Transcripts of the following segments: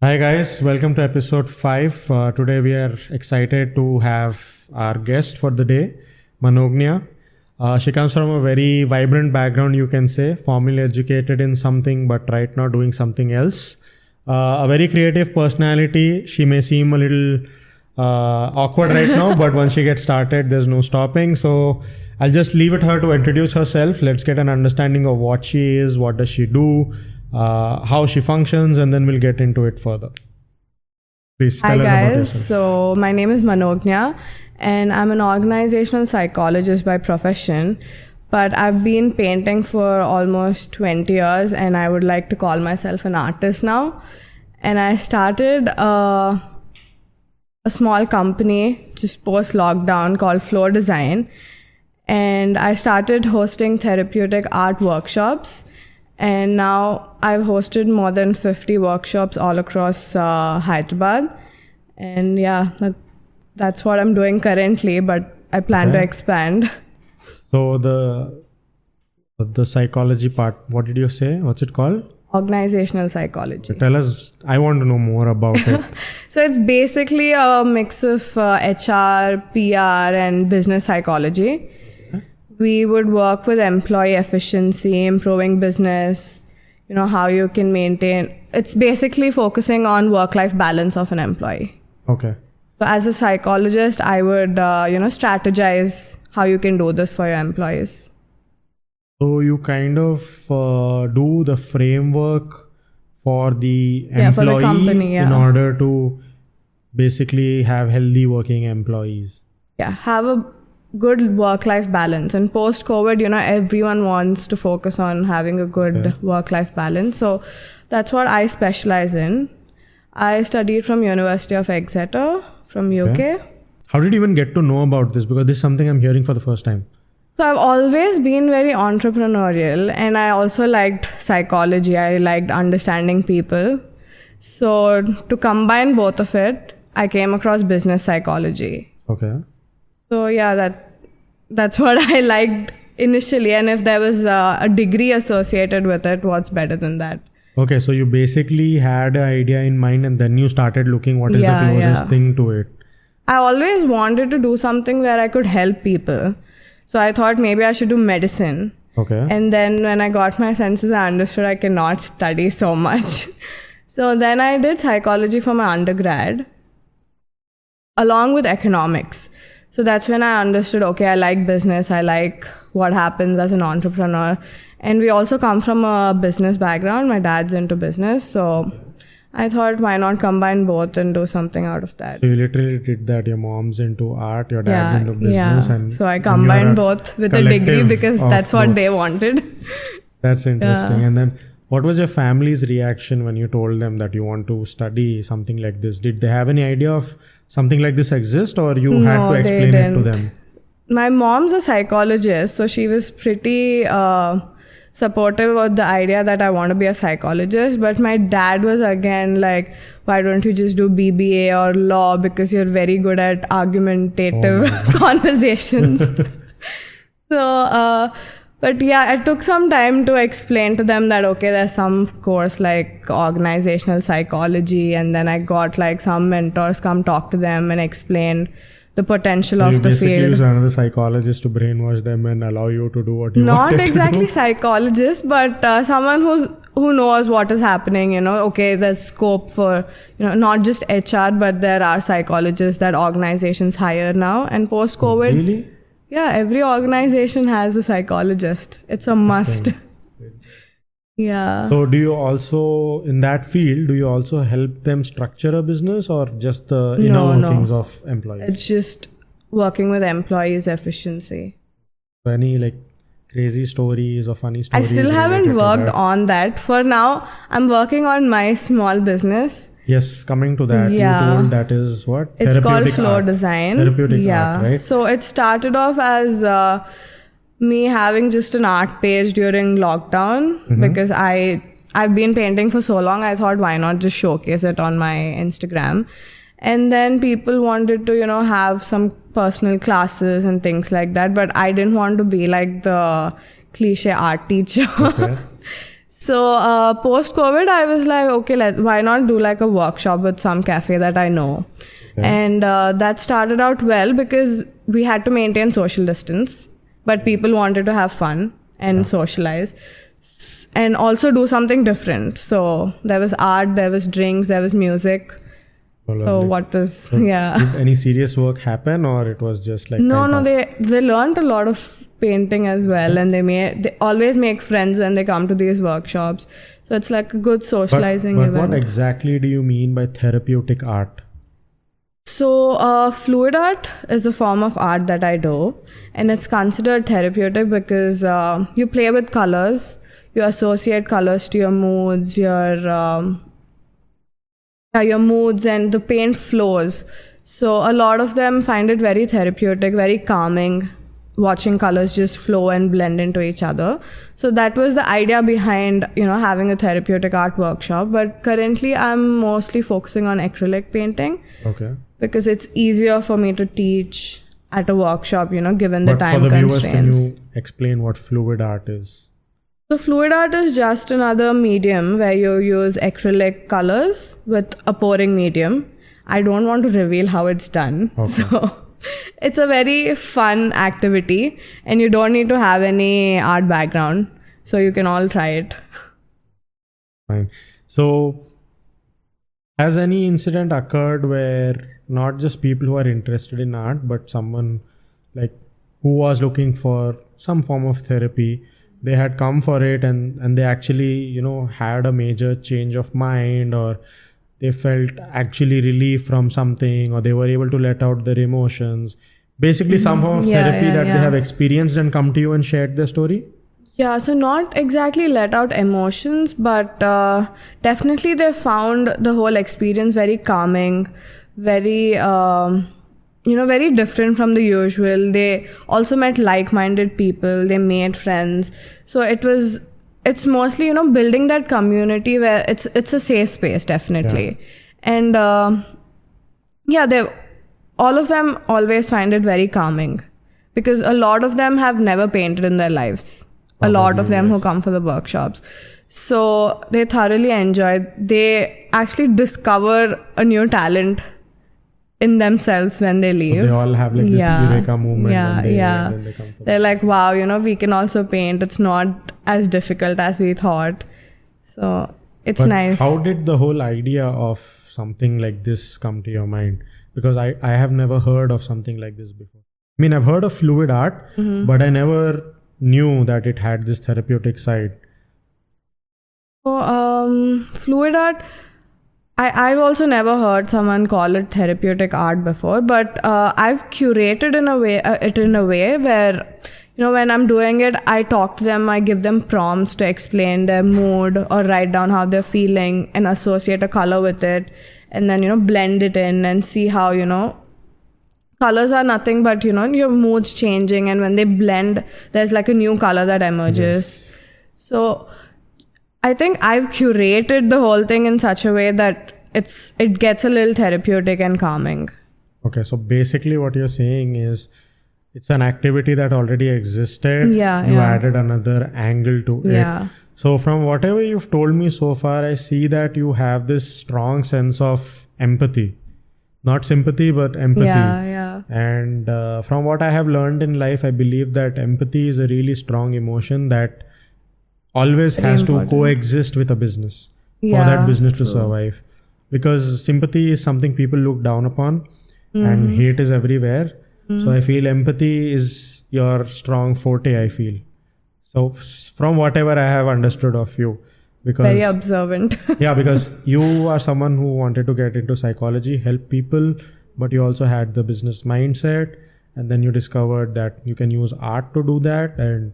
Hi guys, welcome to episode 5. Today we are excited to have our guest for the day, Manoghnya. She comes from a very vibrant background, you can say, formally educated in something but right now doing something else. A very creative personality. She may seem a little awkward right now, but once she gets started, there's no stopping. So I'll just leave it her to introduce herself. Let's get an understanding of what she is, what does she do, how she functions, and then we'll get into it further. Please tell us about yourself. So my name is Manoghnya and I'm an organizational psychologist by profession, but I've been painting for almost 20 years and I would like to call myself an artist now. And I started a small company just post-lockdown called Flo Design, and I started hosting therapeutic art workshops. And now I've hosted more than 50 workshops all across Hyderabad. And yeah, that's what I'm doing currently, but I plan to expand. So the psychology part, what did you say? What's it called? Organizational psychology. Tell us, I want to know more about it. So it's basically a mix of HR, PR, and business psychology. We would work with employee efficiency, improving business, how you can maintain. It's basically focusing on work-life balance of an employee. Okay. So as a psychologist, I would, strategize how you can do this for your employees. So you kind of do the framework for the employee for the company, in order to basically have healthy working employees. Yeah, have a good work-life balance. And post-COVID, everyone wants to focus on having a good work-life balance. So that's what I specialize in. I studied from University of Exeter from UK. How did you even get to know about this? Because this is something I'm hearing for the first time. So I've always been very entrepreneurial and I also liked psychology. I liked understanding people. So to combine both of it, I came across business psychology. Okay. So yeah, that's what I liked initially. And if there was a degree associated with it, what's better than that? Okay, so you basically had an idea in mind and then you started looking what is the closest thing to it. I always wanted to do something where I could help people. So I thought maybe I should do medicine. Okay. And then when I got my senses, I understood I cannot study so much. So then I did psychology for my undergrad along with economics. So that's when I understood, okay, I like business. I like what happens as an entrepreneur. And we also come from a business background. My dad's into business. So I thought, why not combine both and do something out of that? So you literally did that. Your mom's into art, your dad's into business. And so I combined both with a degree because that's what they wanted. That's interesting. Yeah. And then what was your family's reaction when you told them that you want to study something like this? Did they have any idea of something like this exist, or you had to explain it to them? My mom's a psychologist, so she was pretty supportive of the idea that I want to be a psychologist. But my dad was again like, why don't you just do BBA or law because you're very good at argumentative conversations. So, but yeah, it took some time to explain to them that, okay, there's some course like organizational psychology, and then I got like some mentors come talk to them and explain the potential of the field. You basically use another psychologist to brainwash them and allow you to do what you want to do. Not exactly psychologist, but someone who knows what is happening, okay, there's scope for, not just HR, but there are psychologists that organizations hire now. And post-COVID, really? Yeah, every organization has a psychologist. It's a must. Yeah. So do you also, in that field, do you also help them structure a business or just the inner workings of employees? It's just working with employees' efficiency. So any crazy stories or funny stories? I still haven't worked on that. For now, I'm working on my small business. Yes, coming to that, you told that is what? It's called Flo Design. Therapeutic art, right? So it started off as me having just an art page during lockdown because I've been painting for so long. I thought, why not just showcase it on my Instagram? And then people wanted to, have some personal classes and things like that. But I didn't want to be like the cliche art teacher. Okay. So post-COVID, I was like, okay, why not do like a workshop with some cafe that I know? Okay. And that started out well because we had to maintain social distance, but people wanted to have fun and socialize and also do something different. So there was art, there was drinks, there was music. Oh, So lovely. what was, So yeah. Did any serious work happen, or it was just like No, time no, pass? they learned a lot of painting as well, and they always make friends when they come to these workshops. So it's like a good socializing but event. what exactly do you mean by therapeutic art? So fluid art is a form of art that I do, and it's considered therapeutic because you play with colors, you associate colors to your moods, your moods, and the paint flows. So a lot of them find it very therapeutic, very calming, watching colors just flow and blend into each other. So that was the idea behind, having a therapeutic art workshop. But currently I'm mostly focusing on acrylic painting Okay. because it's easier for me to teach at a workshop, given the But time for the viewers, constraints. can you explain what fluid art is? So fluid art is just another medium where you use acrylic colors with a pouring medium. I don't want to reveal how it's done. Okay. So it's a very fun activity and you don't need to have any art background. So you can all try it. Fine. So, has any incident occurred where not just people who are interested in art, but someone like who was looking for some form of therapy, they had come for it and they actually, had a major change of mind, or they felt actually relief from something, or they were able to let out their emotions. Basically, some form of therapy that they have experienced and come to you and shared their story? Yeah, so not exactly let out emotions, but definitely they found the whole experience very calming, very, very different from the usual. They also met like-minded people, they made friends. So it's mostly, building that community where it's a safe space, definitely. Yeah. And all of them always find it very calming because a lot of them have never painted in their lives. A lot of them who come for the workshops. So they thoroughly enjoy. They actually discover a new talent in themselves when they leave. So they all have like this eureka moment when they come for They're like, wow, we can also paint. It's not as difficult as we thought. So it's nice. How did the whole idea of something like this come to your mind? Because I have never heard of something like this before. I mean, I've heard of fluid art, but I never knew that it had this therapeutic side. So fluid art, I've also never heard someone call it therapeutic art before, but I've curated it in a way where, when I'm doing it, I talk to them, I give them prompts to explain their mood or write down how they're feeling and associate a color with it, and then, blend it in and see how, colors are nothing but, your mood's changing, and when they blend, there's like a new color that emerges. Yes. So I think I've curated the whole thing in such a way that it gets a little therapeutic and calming. Okay, so basically what you're saying is it's an activity that already existed. You added another angle to it. Yeah. So from whatever you've told me so far, I see that you have this strong sense of empathy. Not sympathy, but empathy. Yeah. And from what I have learned in life, I believe that empathy is a really strong emotion that always has to coexist with a business for that business to survive. Because sympathy is something people look down upon and hate is everywhere. So I feel empathy is your strong forte, I feel. So from whatever I have understood of you. Because very observant. Yeah, because you are someone who wanted to get into psychology, help people, but you also had the business mindset, and then you discovered that you can use art to do that, and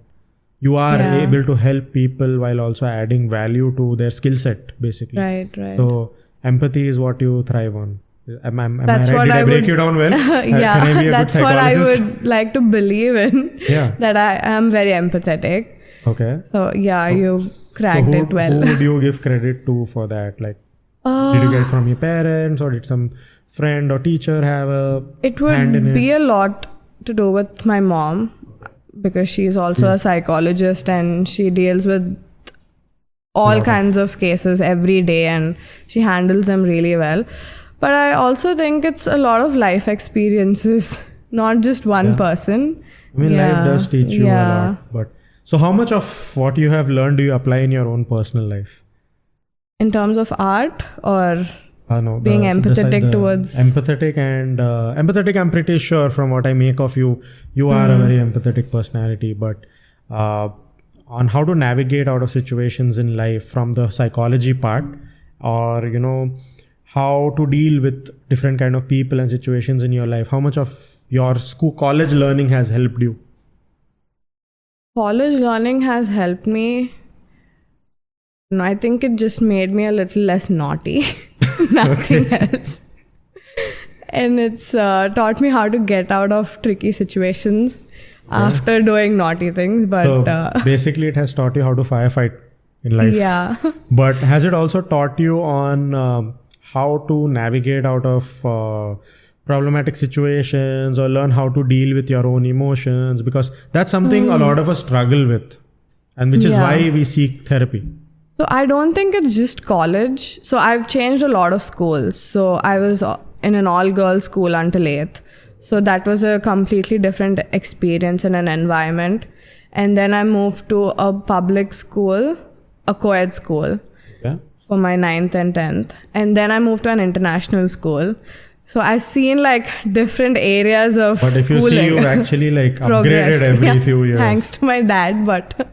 you are able to help people while also adding value to their skill set, basically. Right. So empathy is what you thrive on. Am I That's right? what Did I break would, you down well? Yeah, Can I be a that's good what I psychologist? would like to believe in. Yeah. That I am very empathetic. Okay. So you've cracked it well. Who would you give credit to for that? Like, did you get it from your parents, or did some friend or teacher have a It hand in would be it? a lot to do with my mom because she's also a psychologist and she deals with all kinds of cases every day, and she handles them really well. But I also think it's a lot of life experiences, not just one person. I mean, life does teach you a lot. But so how much of what you have learned do you apply in your own personal life? In terms of art or No, being empathetic towards... Empathetic and... empathetic, I'm pretty sure from what I make of you, you are a very empathetic personality. But on how to navigate out of situations in life from the psychology part, or, you know, how to deal with different kind of people and situations in your life, how much of your college learning has helped you? College learning has helped me. No, I think it just made me a little less naughty. Nothing else. And it's taught me how to get out of tricky situations after doing naughty things. But so basically it has taught you how to firefight in life. Yeah. But has it also taught you on how to navigate out of problematic situations, or learn how to deal with your own emotions? Because that's something a lot of us struggle with, and which is why we seek therapy. So I don't think it's just college. So I've changed a lot of schools. So I was in an all-girls school until 8th. So that was a completely different experience and an environment. And then I moved to a public school, a co-ed school, for my 9th and 10th. And then I moved to an international school. So I've seen like different areas of schooling. But if you see, you've actually like upgraded every few years. Thanks to my dad, but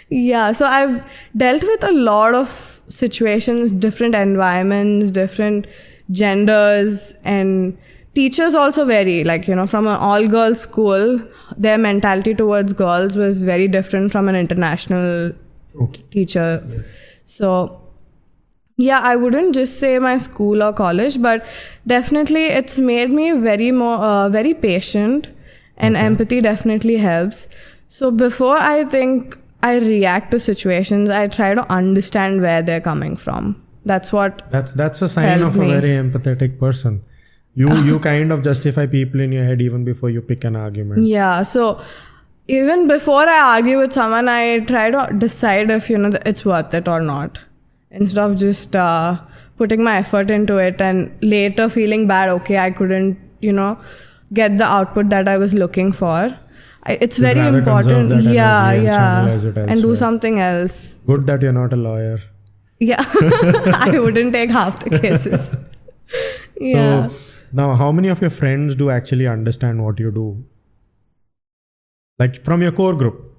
yeah. So I've dealt with a lot of situations, different environments, different genders, and teachers also vary. Like, you know, from an all-girls school, their mentality towards girls was very different from an international teacher. Yes. So yeah, I wouldn't just say my school or college, but definitely it's made me very patient, and empathy definitely helps. So before I think I react to situations, I try to understand where they're coming from. That's a sign of a very empathetic person. You kind of justify people in your head even before you pick an argument. Yeah. So even before I argue with someone, I try to decide if, you know, it's worth it or not, instead of just putting my effort into it and later feeling bad, okay, I couldn't, you know, get the output that I was looking for. It's very important. And do something else. Good that you're not a lawyer. Yeah. I wouldn't take half the cases. Yeah. So now, how many of your friends do actually understand what you do? Like from your core group?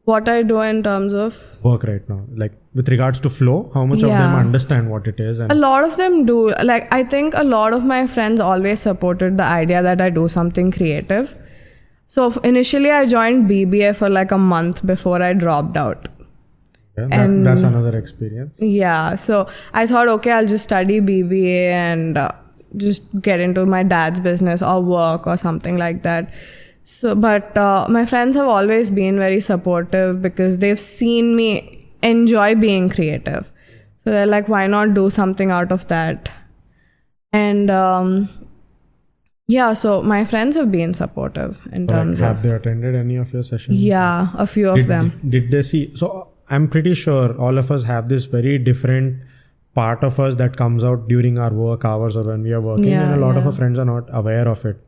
What I do in terms of work right now, like with regards to flow, how much of them understand what it is? And a lot of them do. Like, I think a lot of my friends always supported the idea that I do something creative. So initially I joined BBA for like a month before I dropped out. And that's another experience. Yeah. So I thought, okay, I'll just study BBA and just get into my dad's business or work or something like that. So, but my friends have always been very supportive because they've seen me enjoy being creative. So they're like, why not do something out of that? And yeah, so my friends have been supportive in terms of... Have they attended any of your sessions? Yeah, a few of them. Did they see... So I'm pretty sure all of us have this very different part of us that comes out during our work hours or when we are working, and a lot of our friends are not aware of it.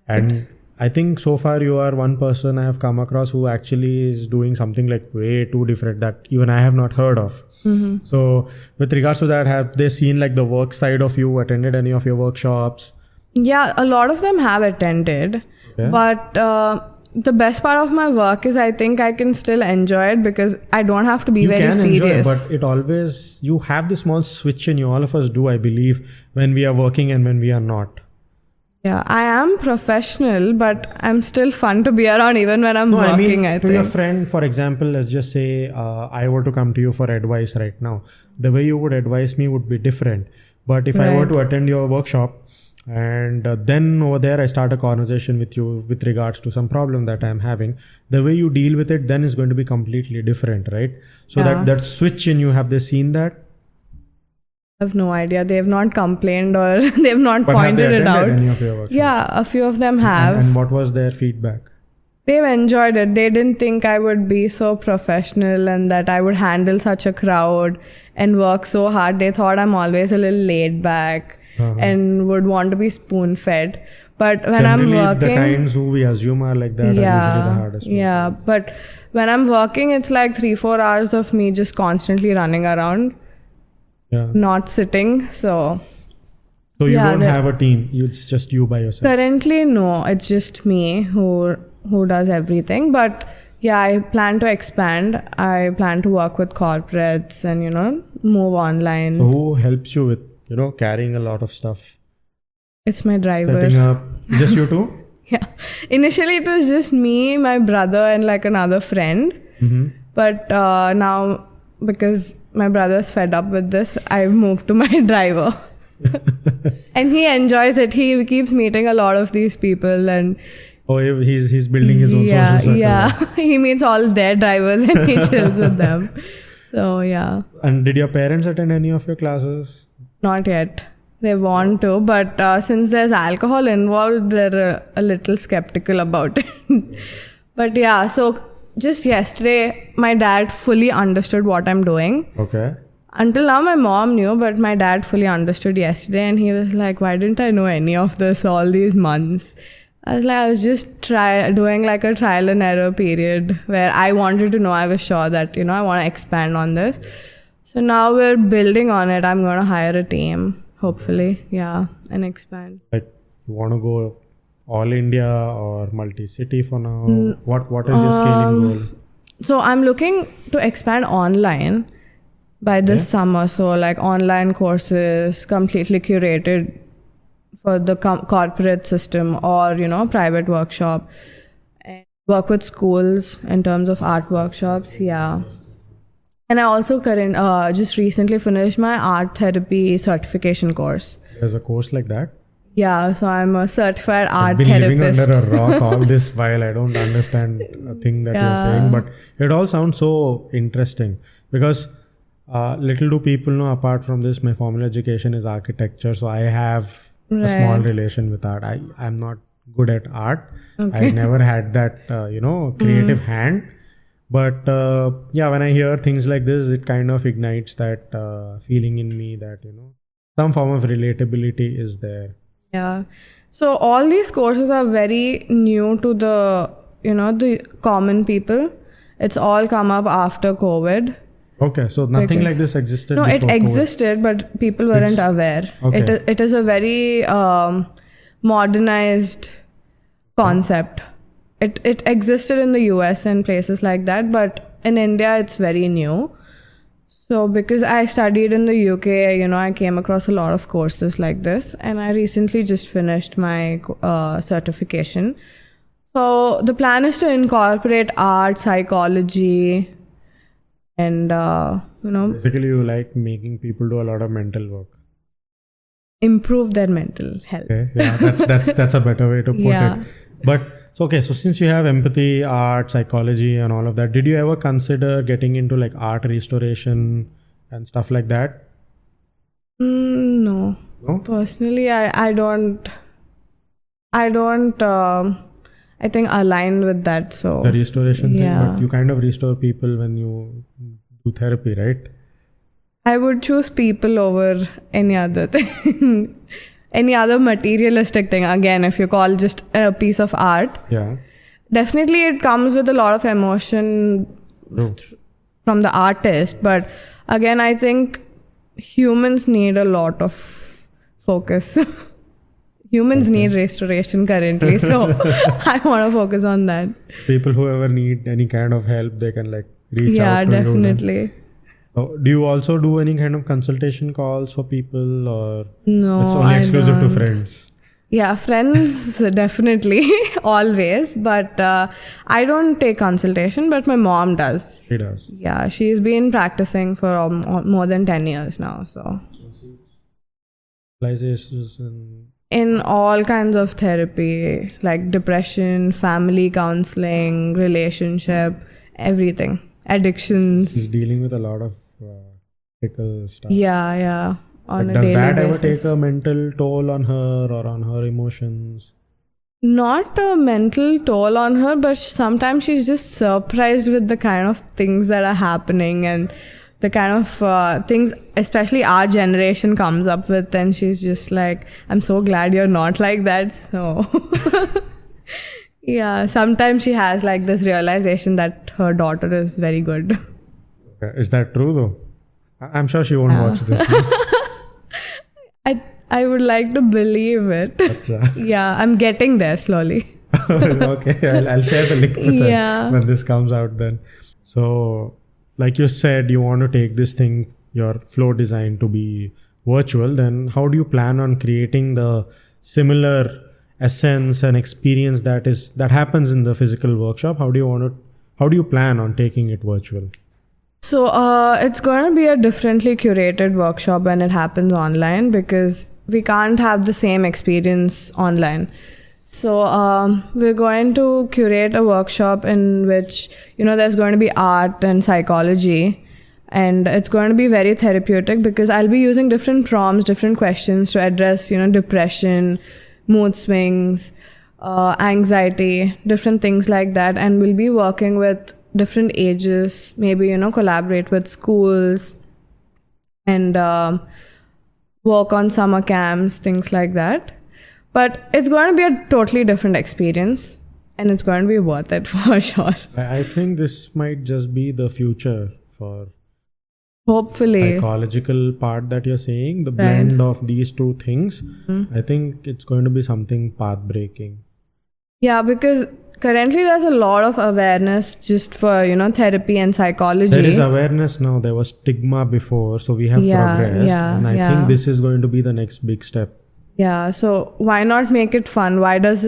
And I think so far you are one person I have come across who actually is doing something like way too different that even I have not heard of. Mm-hmm. So with regards to that, have they seen like the work side of you, attended any of your workshops? Yeah, a lot of them have attended. Okay. But the best part of my work is I think I can still enjoy it because I don't have to be very serious. You can enjoy it, but it always, you have this small switch in you. All of us do, I believe, when we are working and when we are not. Yeah, I am professional, but I'm still fun to be around even when I'm working, I think. To your friend, for example, let's just say I were to come to you for advice right now. The way you would advise me would be different. But if I were to attend your workshop and then over there I start a conversation with you with regards to some problem that I'm having, the way you deal with it then is going to be completely different, right? So that switch in you, have they seen that? I have no idea. They have not complained or they have not pointed it out. Any of your workshops? Yeah, a few of them have. And what was their feedback? they've enjoyed it. They didn't think I would be so professional and that I would handle such a crowd and work so hard. They thought I'm always a little laid back and would want to be spoon fed. But when Generally, I'm working, the kinds who we assume are like that are usually the hardest. Yeah, but when I'm working, it's like 3-4 hours of me just constantly running around, not sitting. So you don't have a team. It's just you by yourself. Currently, no. It's just me who does everything. But yeah, I plan to expand. I plan to work with corporates and move online. So who helps you with carrying a lot of stuff? It's my driver. Setting up. Just you two? Yeah. Initially, it was just me, my brother, and like another friend. Mm-hmm. But now, because my brother's fed up with this, I've moved to my driver. And he enjoys it. He keeps meeting a lot of these people and he's building his own social circle. Yeah. He meets all their drivers and he chills with them. So yeah. And did your parents attend any of your classes? Not yet. They want to, but since there's alcohol involved, they're a little skeptical about it. But yeah, so just yesterday, my dad fully understood what I'm doing. Okay. Until now, my mom knew, but my dad fully understood yesterday. And he was like, why didn't I know any of this all these months? I was just doing like a trial and error period where I wanted to know. I was sure that, I want to expand on this. So now we're building on it. I'm going to hire a team, hopefully. Yeah. And expand. Like, you want to go all India or multi-city for now? What is your scaling goal? So I'm looking to expand online by this summer. So like online courses completely curated for the corporate system or, private workshop. And work with schools in terms of art workshops. Yeah. And I also just recently finished my art therapy certification course. There's a course like that? Yeah, so I'm a certified art I've been therapist. living under a rock all this while. I don't understand a thing that you're saying, but it all sounds so interesting because little do people know, apart from this, my formal education is architecture. So I have a small relation with art. I'm not good at art. Okay. I never had that, creative hand. But when I hear things like this, it kind of ignites that feeling in me that, some form of relatability is there. Yeah. So all these courses are very new to the, the common people. It's all come up after COVID. Okay. So nothing like this existed before it existed, but people weren't aware. Okay. It is a very modernized concept. It existed in the US and places like that, but in India, it's very new. So because I studied in the UK, I came across a lot of courses like this, and I recently just finished my certification. So the plan is to incorporate art, psychology, and, Basically, you like making people do a lot of mental work. Improve their mental health. Okay. Yeah, that's a better way to put it. But so since you have empathy, art, psychology and all of that, did you ever consider getting into like art restoration and stuff like that? No. Personally, I don't I think align with that. So the restoration thing, but you kind of restore people when you do therapy, right? I would choose people over any other thing. Any other materialistic thing, again, if you call just a piece of art. Yeah. Definitely it comes with a lot of emotion from the artist. But again, I think humans need a lot of focus. Humans need restoration currently. So I want to focus on that. People who ever need any kind of help, they can like reach out to you. Yeah, definitely. So do you also do any kind of consultation calls for people, or no, it's only exclusive to friends? Yeah, friends definitely always, but I don't take consultation, but my mom does. She does. Yeah, she's been practicing for more than 10 years now. So in all kinds of therapy, like depression, family counseling, relationship, everything, addictions. She's dealing with a lot of ethical stuff. Yeah. On a does daily that basis. Ever take a mental toll on her or on her emotions? not a mental toll on her, but sometimes she's just surprised with the kind of things that are happening and the kind of things especially our generation comes up with, and she's just like, I'm so glad you're not like that. So yeah, sometimes she has like this realization that her daughter is very good. Is that true though? I'm sure she won't watch this. I would like to believe it. Achha. Yeah, I'm getting there slowly. Okay, I'll share the link with her when this comes out then. So, like you said, you want to take this thing, your Flo Design, to be virtual. Then how do you plan on creating the similar essence and experience that happens in the physical workshop? How do you plan on taking it virtual? So it's going to be a differently curated workshop when it happens online, because we can't have the same experience online. So we're going to curate a workshop in which, there's going to be art and psychology, and it's going to be very therapeutic because I'll be using different prompts, different questions to address, depression, mood swings, anxiety, different things like that. And we'll be working with different ages, maybe, collaborate with schools and work on summer camps, things like that. But it's going to be a totally different experience, and it's going to be worth it for sure. I think this might just be the future for hopefully psychological part that you're saying, the blend of these two things. I think it's going to be something path breaking. Yeah, because currently there's a lot of awareness just for, therapy and psychology. There is awareness now. There was stigma before, so we have progressed. And I think this is going to be the next big step. Yeah, so why not make it fun? Why does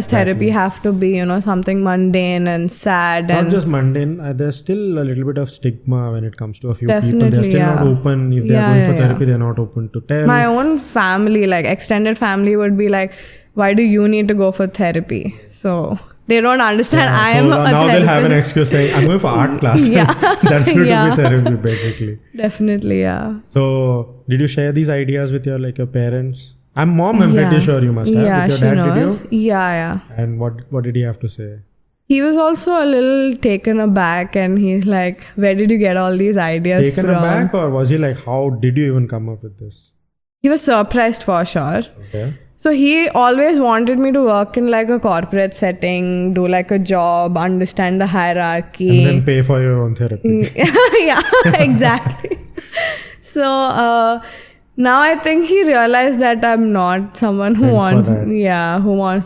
therapy have to be, something mundane and sad? Not just mundane. There's still a little bit of stigma when it comes to a few people. Definitely, They're still not open. If they're going for therapy, they're not open to tell. My own family, like extended family, would be like, why do you need to go for therapy? So they don't understand I am a now therapist. They'll have an excuse saying, I'm going for art class. That's going to be therapy, basically. Definitely, yeah. So did you share these ideas with your parents? I'm pretty sure you must have. Yeah, with your dad, knows. did you? Yeah. And what did he have to say? He was also a little taken aback, and he's like, where did you get all these ideas from? Taken aback, or was he like, how did you even come up with this? He was surprised for sure. Okay. So he always wanted me to work in like a corporate setting, do like a job, understand the hierarchy. And then pay for your own therapy. Yeah, exactly. So now I think he realized that I'm not someone who wants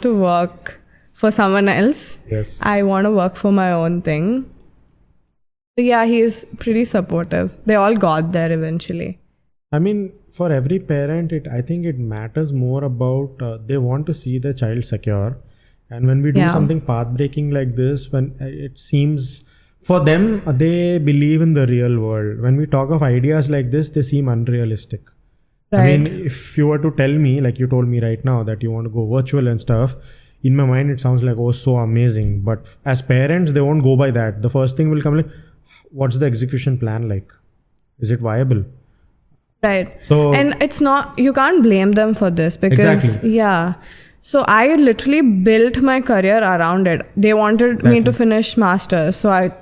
to work for someone else. Yes. I want to work for my own thing. So yeah, he's pretty supportive. They all got there eventually. I mean, for every parent, I think it matters more about they want to see their child secure. And when we do something path-breaking like this, when it seems for them, they believe in the real world. When we talk of ideas like this, they seem unrealistic. Right. I mean, if you were to tell me, like you told me right now, that you want to go virtual and stuff, in my mind, it sounds like, oh, so amazing. But as parents, they won't go by that. The first thing will come like, what's the execution plan like? Is it viable? Right. So, and it's not, you can't blame them for this because, So I literally built my career around it. They wanted me to finish masters. So I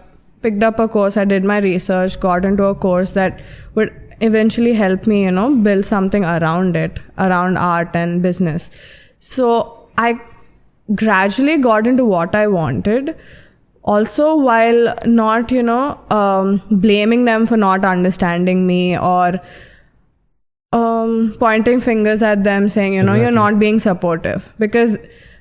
picked up a course, I did my research, got into a course that would eventually help me, build something around it, around art and business. So I gradually got into what I wanted. Also, while not, blaming them for not understanding me or pointing fingers at them saying, you're not being supportive. Because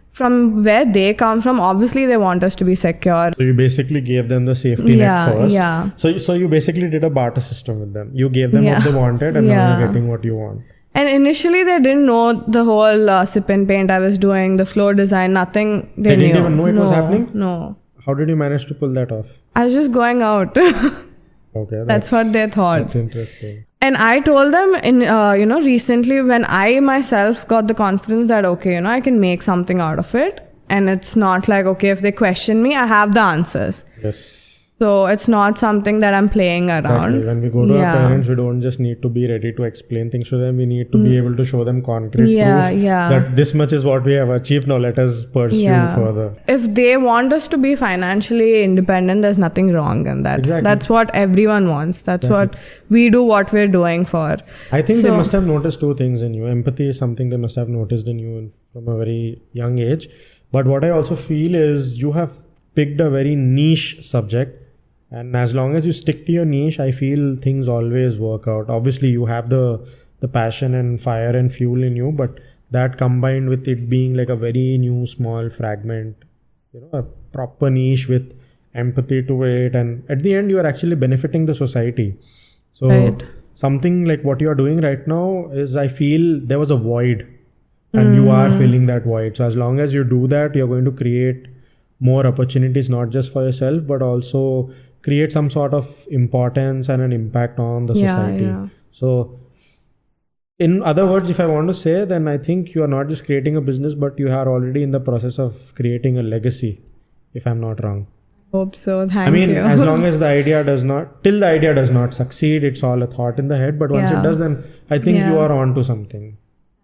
from where they come from, obviously they want us to be secure. So you basically gave them the safety net first. Yeah. So you basically did a barter system with them. You gave them what they wanted, and now you're getting what you want. And initially they didn't know the whole sip and paint I was doing, the Flo Design, nothing. They didn't even know it was happening? No. How did you manage to pull that off? I was just going out. Okay. That's what they thought. That's interesting. And I told them recently when I myself got the confidence that, okay, I can make something out of it. And it's not like, okay, if they question me, I have the answers. Yes. So it's not something that I'm playing around. Exactly. When we go to our parents, we don't just need to be ready to explain things to them. We need to be able to show them concrete proof that this much is what we have achieved. Now let us pursue further. If they want us to be financially independent, there's nothing wrong in that. Exactly. That's what everyone wants. That's what we do, what we're doing for. I think they must have noticed two things in you. Empathy is something they must have noticed in you from a very young age. But what I also feel is you have picked a very niche subject. And as long as you stick to your niche, I feel things always work out. Obviously, you have the passion and fire and fuel in you, but that combined with it being like a very new, small fragment, a proper niche with empathy to it. And at the end, you are actually benefiting the society. So something like what you are doing right now is, I feel there was a void and you are filling that void. So as long as you do that, you're going to create more opportunities, not just for yourself, but also create some sort of importance and an impact on the society. So in other words, if I want to say, then I think you are not just creating a business, but you are already in the process of creating a legacy, if I'm not wrong. Hope so. Thank you. As long as the idea does not succeed, it's all a thought in the head. But once it does, then I think you are on to something.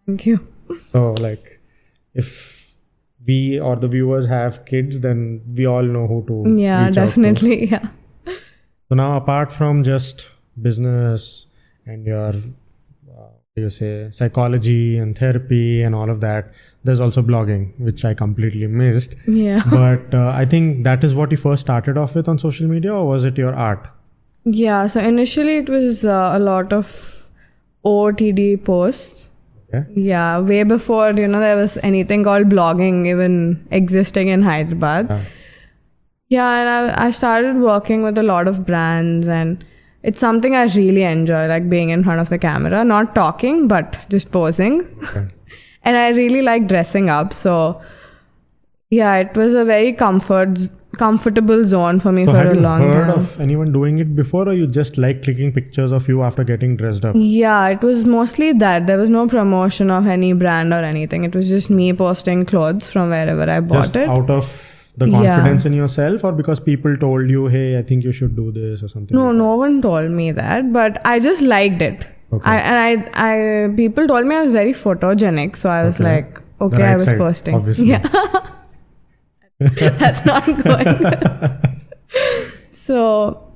Thank you. So like, if we or the viewers have kids, then we all know who to reach out to. Definitely. So now, apart from just business and your psychology and therapy and all of that, there's also blogging, which I completely missed. But I think that is what you first started off with on social media, or was it your art? So initially it was a lot of OOTD posts. Way before there was anything called blogging even existing in Hyderabad. And I started working with a lot of brands, and it's something I really enjoy, like being in front of the camera, not talking, but just posing. And I really like dressing up. So it was a very comfortable zone for me for a long time. Have you heard of anyone doing it before, or you just like clicking pictures of you after getting dressed up? It was mostly that. There was no promotion of any brand or anything. It was just me posting clothes from wherever I bought it. Out of the confidence in yourself, or because people told you, hey, I think you should do this or something? No one told me that, but I just liked it. I people told me I was very photogenic, so I was like, okay, I was posting. Obviously. That's not going. So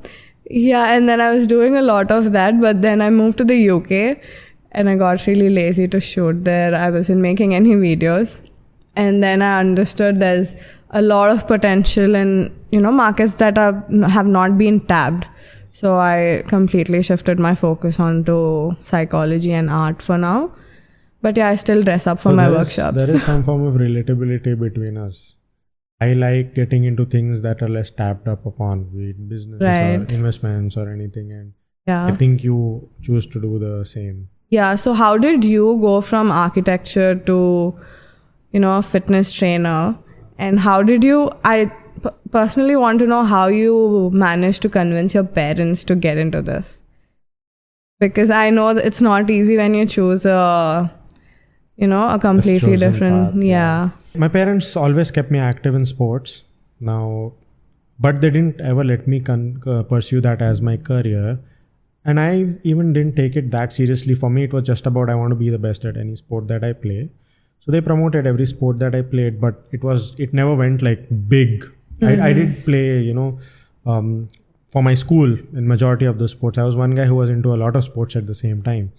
and then I was doing a lot of that, but then I moved to the UK and I got really lazy to shoot there. I wasn't making any videos. And then I understood there's a lot of potential in, markets that have not been tapped. So I completely shifted my focus onto psychology and art for now. But I still dress up for my workshops. There is some form of relatability between us. I like getting into things that are less tapped up upon, be it business or investments or anything. And I think you choose to do the same. So how did you go from architecture to a fitness trainer, and how did you, I personally want to know how you managed to convince your parents to get into this, because I know that it's not easy when you choose a completely different path, My parents always kept me active in sports now, but they didn't ever let me pursue that as my career, and I even didn't take it that seriously. For me, it was just about, I want to be the best at any sport that I play. So they promoted every sport that I played, but it never went like big. I did play, for my school in majority of the sports. I was one guy who was into a lot of sports at the same time.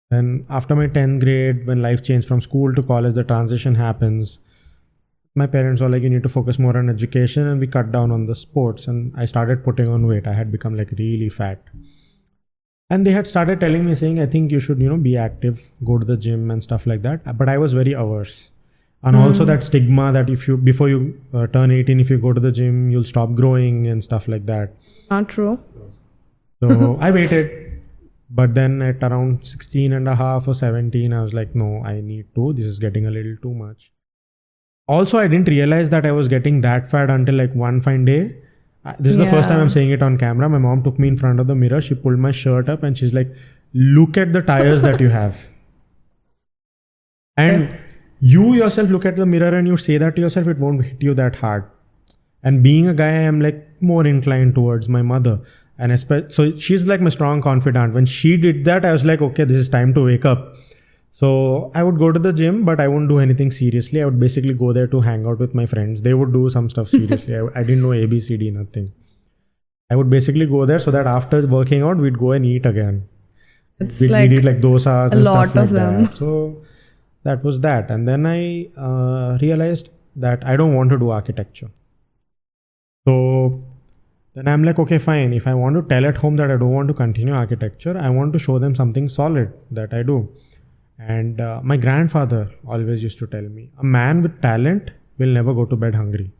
And after my 10th grade, when life changed from school to college, the transition happens. My parents were like, you need to focus more on education, and we cut down on the sports. And I started putting on weight. I had become like really fat. And they had started telling me, saying, I think you should, be active, go to the gym and stuff like that. But I was very averse. And also that stigma that before you turn 18, if you go to the gym, you'll stop growing and stuff like that. Not true. So I waited. But then at around 16 and a half or 17, I was like, no, I need to. This is getting a little too much. Also, I didn't realize that I was getting that fat until like one fine day. This is the first time I'm saying it on camera. My mom took me in front of the mirror. She pulled my shirt up and she's like, look at the tires that you have. And you yourself look at the mirror and you say that to yourself, it won't hit you that hard. And being a guy, I am like more inclined towards my mother. And so she's like my strong confidant. When she did that, I was like, okay, this is time to wake up. So I would go to the gym, but I wouldn't do anything seriously. I would basically go there to hang out with my friends. They would do some stuff seriously. I didn't know ABCD, nothing. I would basically go there so that after working out, we'd go and eat again. We'd eat like dosas and stuff like that. So that was that. And then I realized that I don't want to do architecture. So then I'm like, okay, fine. If I want to tell at home that I don't want to continue architecture, I want to show them something solid that I do. And my grandfather always used to tell me, a man with talent will never go to bed hungry.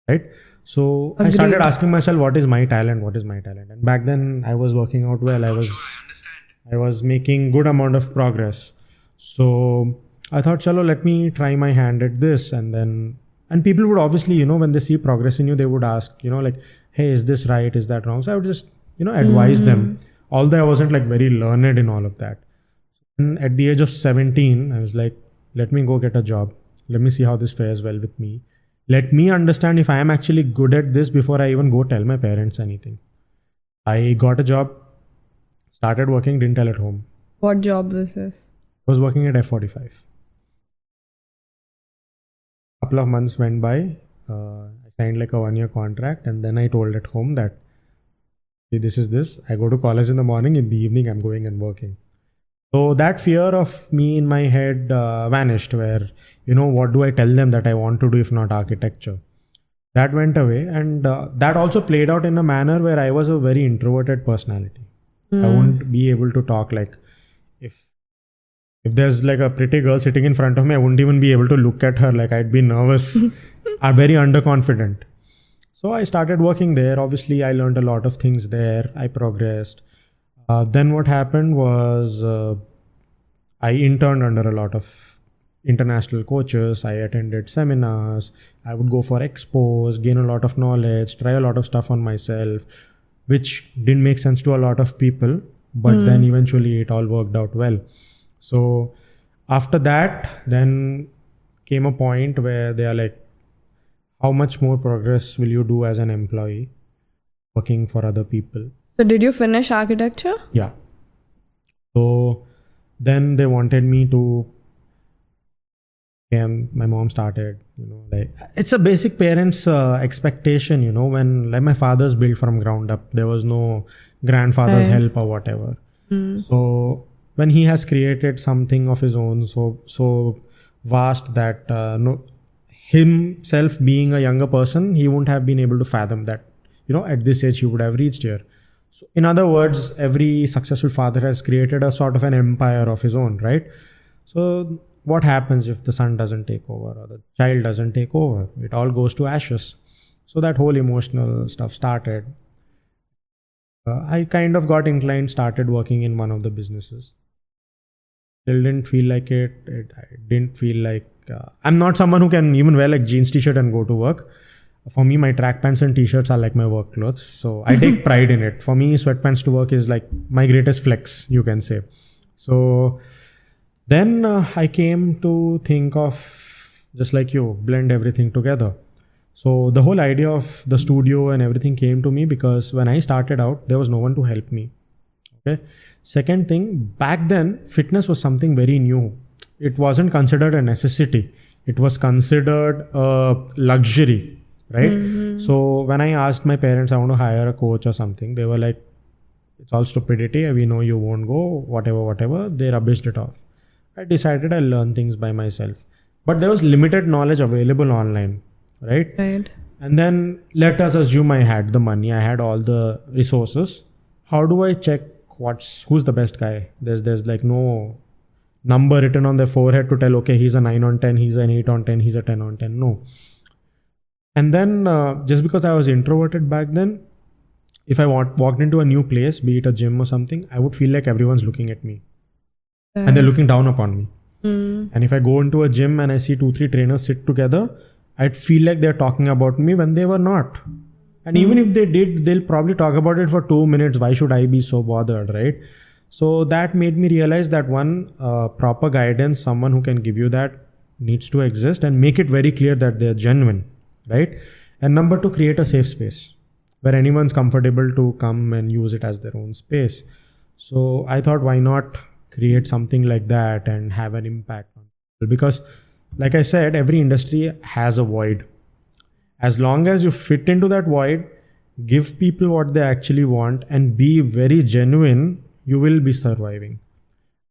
Right? So I started asking myself, what is my talent? What is my talent? And back then I was working out well. I was making good amount of progress. So I thought, chalo, let me try my hand at this. And people would obviously, when they see progress in you, they would ask, like, hey, is this right? Is that wrong? So I would just, advise them. Although I wasn't like very learned in all of that. And at the age of 17, I was like, let me go get a job. Let me see how this fares well with me. Let me understand if I am actually good at this before I even go tell my parents anything. I got a job, started working, didn't tell at home. What job was this? I was working at F45. Couple of months went by. I signed like a 1-year contract, and then I told at home that, hey, this is this. I go to college in the morning, in the evening I'm going and working. So that fear of me in my head vanished, where, what do I tell them that I want to do if not architecture? That went away. And that also played out in a manner where I was a very introverted personality. I wouldn't be able to talk. Like if there's like a pretty girl sitting in front of me, I wouldn't even be able to look at her. Like I'd be nervous. I'm very underconfident. So I started working there. Obviously, I learned a lot of things there. I progressed. Then what happened was I interned under a lot of international coaches. I attended seminars. I would go for expos, gain a lot of knowledge, try a lot of stuff on myself, which didn't make sense to a lot of people. But then eventually it all worked out well. So after that, then came a point where they are like, how much more progress will you do as an employee working for other people? So did you finish architecture? Yeah. So then they wanted me to, my mom started, like, it's a basic parents' expectation, when like my father's built from ground up. There was no grandfather's help or whatever. So when he has created something of his own, so vast that himself being a younger person, he wouldn't have been able to fathom that, at this age he would have reached here. So in other words, every successful father has created a sort of an empire of his own, right? So what happens if the son doesn't take over or the child doesn't take over? It all goes to ashes. So that whole emotional stuff started. I kind of got inclined, started working in one of the businesses. Still didn't feel like it. I didn't feel like... I'm not someone who can even wear like jeans t-shirt and go to work. For me, my track pants and t-shirts are like my work clothes. So I take pride in it. For me, sweatpants to work is like my greatest flex, you can say. So then I came to think of, just like you, blend everything together. So the whole idea of the studio and everything came to me because when I started out, there was no one to help me. Okay. Second thing, back then, fitness was something very new. It wasn't considered a necessity. It was considered a luxury. Right? So when I asked my parents, I want to hire a coach or something, they were like, it's all stupidity. We know you won't go, whatever. They rubbished it off. I decided I'll learn things by myself. But there was limited knowledge available online. Right? And then let us assume I had the money. I had all the resources. How do I check who's the best guy? There's like no number written on their forehead to tell, okay, he's a 9 on 10, he's an 8 on 10, he's a 10 on 10. No. And then just because I was introverted back then, if I walked into a new place, be it a gym or something, I would feel like everyone's looking at me. And they're looking down upon me. And if I go into a gym and I see 2-3 trainers sit together, I'd feel like they're talking about me when they were not. And even if they did, they'll probably talk about it for 2 minutes. Why should I be so bothered, right? So that made me realize that one, proper guidance, someone who can give you that needs to exist and make it very clear that they're genuine. Right? And number two, create a safe space where anyone's comfortable to come and use it as their own space. So I thought, why not create something like that and have an impact on people? Because like I said, every industry has a void. As long as you fit into that void, give people what they actually want and be very genuine, you will be surviving.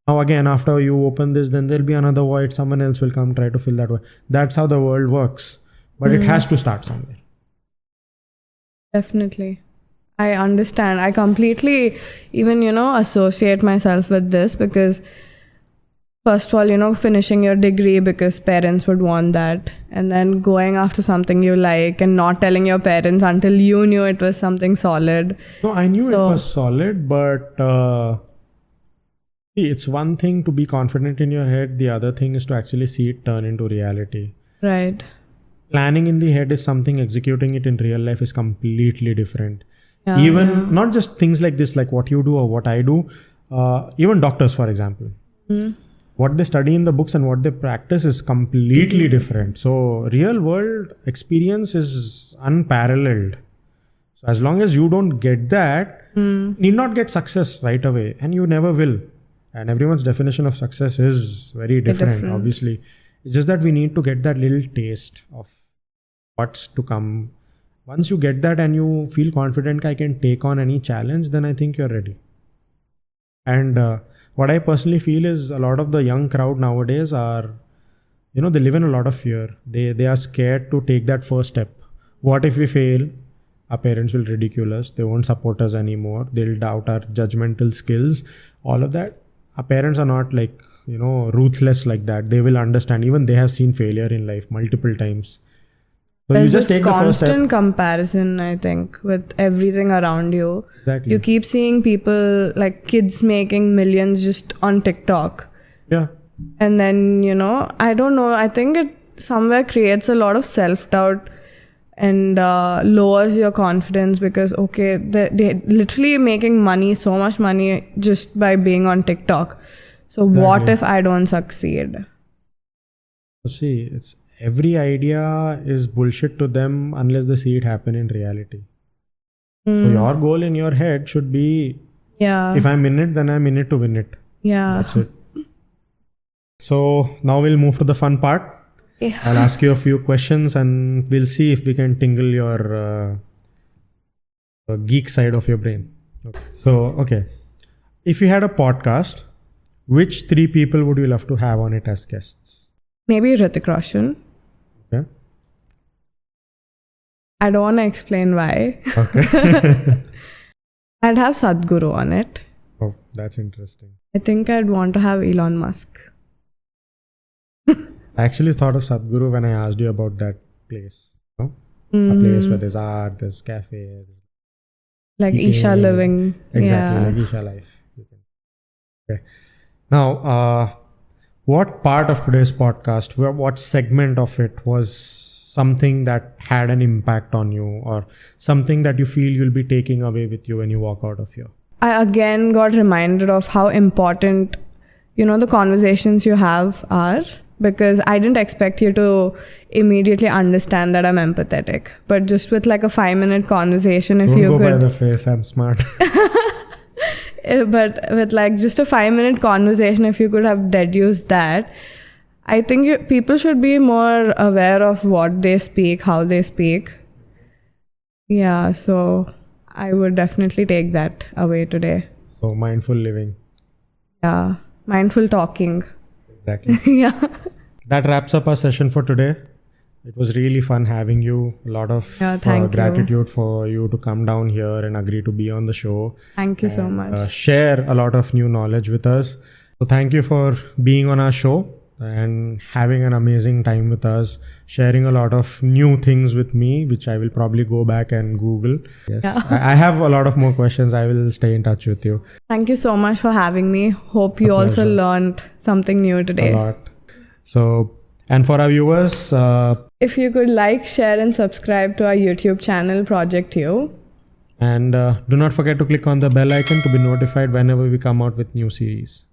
Now again, after you open this, then there'll be another void. Someone else will come try to fill that void. That's how the world works. But it has to start somewhere. Definitely. I understand. I completely even, associate myself with this because first of all, finishing your degree because parents would want that, and then going after something you like and not telling your parents until you knew it was something solid. No, I knew it was solid, but see, it's one thing to be confident in your head. The other thing is to actually see it turn into reality. Right. Planning in the head is something, executing it in real life is completely different. Not just things like this, like what you do or what I do, even doctors, for example. What they study in the books and what they practice is completely different. So real world experience is unparalleled. So as long as you don't get that, need not get success right away, and you never will. And everyone's definition of success is very different, obviously. It's just that we need to get that little taste of what's to come. Once you get that and you feel confident I can take on any challenge, then I think you're ready. And what I personally feel is a lot of the young crowd nowadays are, they live in a lot of fear. They are scared to take that first step. What if we fail? Our parents will ridicule us. They won't support us anymore. They'll doubt our judgmental skills. All of that. Our parents are not ruthless like that. They will understand. Even they have seen failure in life multiple times. So there's you just take the first step. Constant comparison, I think, with everything around you. Exactly. You keep seeing people like kids making millions just on TikTok. Yeah. And then, I don't know. I think it somewhere creates a lot of self-doubt and lowers your confidence because, okay, they're literally making money, so much money just by being on TikTok. So what if I don't succeed? See, it's every idea is bullshit to them unless they see it happen in reality. So your goal in your head should be, if I'm in it, then I'm in it to win it. Yeah. That's it. So now we'll move to the fun part. Yeah. I'll ask you a few questions and we'll see if we can tingle your geek side of your brain. Okay. If you had a podcast, which 3 people would you love to have on it as guests? Maybe Hrithik Roshan. Okay. I don't want to explain why. Okay. I'd have Sadhguru on it. Oh, that's interesting. I think I'd want to have Elon Musk. I actually thought of Sadhguru when I asked you about that place. A place where there's art, there's cafe. Like Isha living. Exactly, like Isha life. Okay. Now, what part of today's podcast, what segment of it was something that had an impact on you or something that you feel you'll be taking away with you when you walk out of here? I again got reminded of how important, the conversations you have are. Because I didn't expect you to immediately understand that I'm empathetic. But just with like a 5-minute conversation, if you could... Don't go by the face, I'm smart. But with like just a 5-minute conversation, if you could have deduced that, I think people should be more aware of what they speak, how they speak. Yeah, so I would definitely take that away today. So mindful living. Yeah, mindful talking. Exactly. Yeah. That wraps up our session for today. It was really fun having you. A lot of gratitude for you to come down here and agree to be on the show. Thank you so much. Share a lot of new knowledge with us. So thank you for being on our show and having an amazing time with us, sharing a lot of new things with me, which I will probably go back and Google. Yes. Yeah. I have a lot of more questions. I will stay in touch with you. Thank you so much for having me. Hope you also learned something new today. A lot. So, and for our viewers, if you could like, share and subscribe to our YouTube channel, Project You. And do not forget to click on the bell icon to be notified whenever we come out with new series.